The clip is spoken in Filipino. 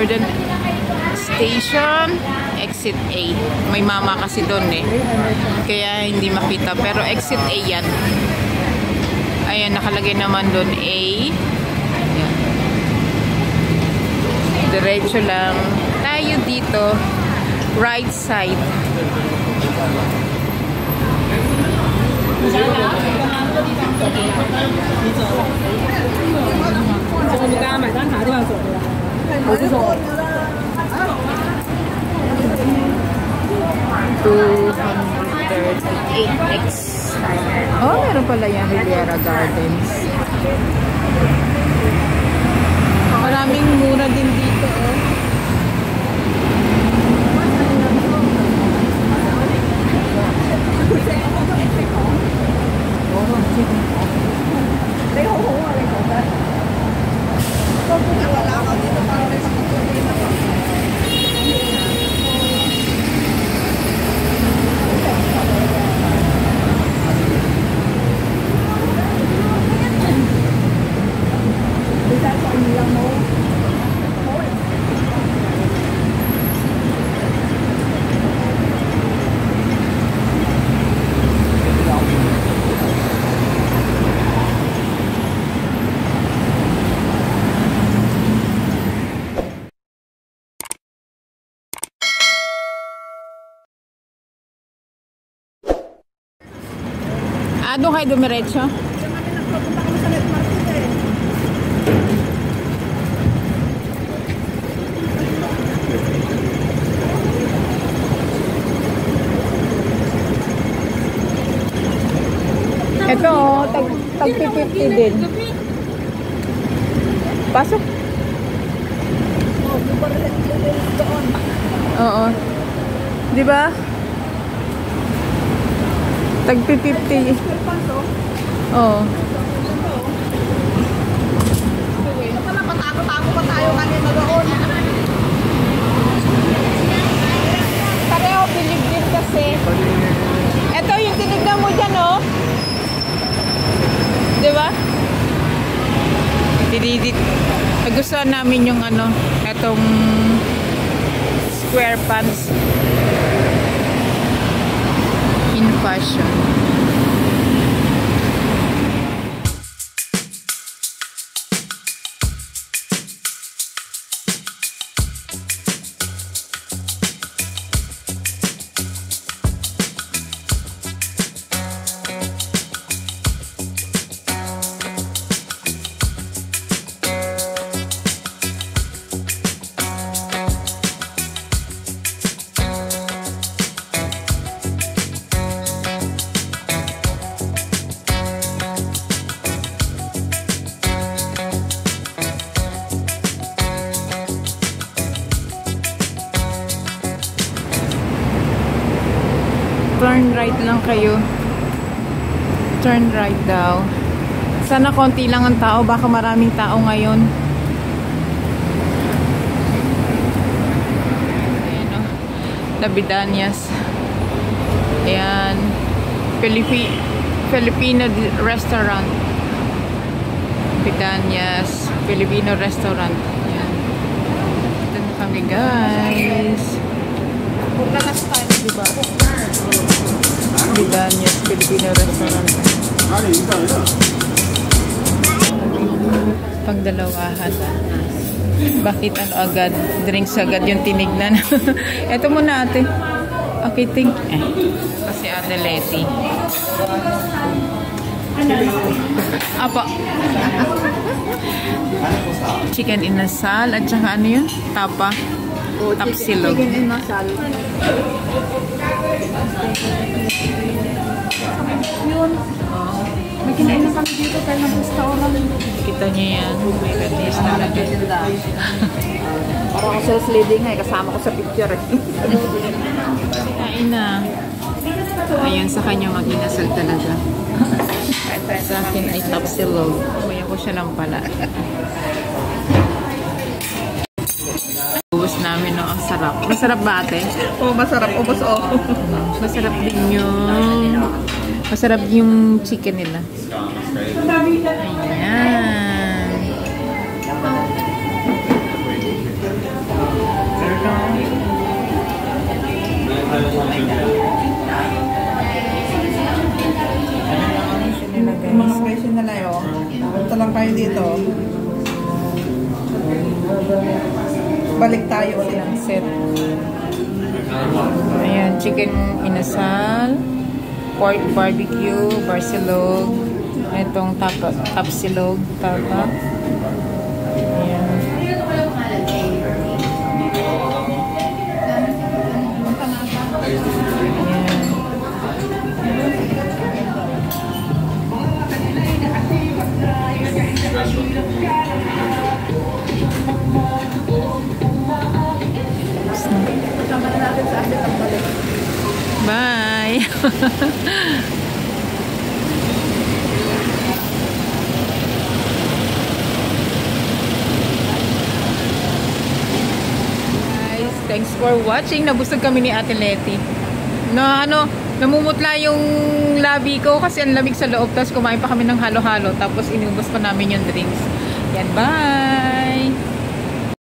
Jordan Station, exit A. May mama kasi doon eh. Kaya hindi makita. Pero exit A yan. Ayan, nakalagay naman doon A. Ayan. Diretso lang. Tayo dito. Right side. $238X. Oh, meron pala yan, Riviera Gardens. Maraming mura din dito, oh. Doon kayo dumiretso? Ito oh, tag 50 din. Pasok. Oo. Di ba? Tag 50. Oo. Patago pa tayo kanina doon. Pareho bilib din kasi. Ito yung tinignan mo dyan, oh. Diba? Nagustuhan namin yung ano, etong square pants. In fashion. Turn right lang kayo. Turn right daw. Sana konti lang ang tao. Baka maraming tao ngayon. Ayan o. Labidanias. Ayan. Filipino restaurant. Labidanias. Filipino restaurant. Ayan. Ito na kami guys. Pagkakas tayo, diba? Labidanias Filipino restaurant. Pagdalawahan. Bakit ano agad? Drinks agad yung tinignan. Ito muna ate. Okay, think. Kasi Ate Leti. Apa. Chicken inasal at saka ano yun? Tapa. Tapsilog. Chicken inasal. Yun. May kinain na kami dito tayo ng restaurant. Kita niyo yan. May redis talaga. Parang ako self-leading nga. Kasama ko sa picture. Kain na. Ayun, sa kanya mag-inasal talaga. Sa akin ay tapsilog. Kuya ko siya lang pala. Ubus namin, no? Ang sarap. Masarap ba ate? Oo, masarap. Ubus o. Masarap din yung... Masarap yung chicken nila. Ayan. tayo dito. Balik tayo ulit. Silang set. Ayan, chicken inasal, pork barbecue, barsilog, itong tapsilog, tapa. Ayan. Bye! Guys, thanks for watching. Nabusog kami ni Ate Letty. Namumutla yung labi ko kasi ang lamig sa loob. Tapos kumain pa kami ng halo-halo. Tapos inubos pa namin yung drinks. Yan, bye!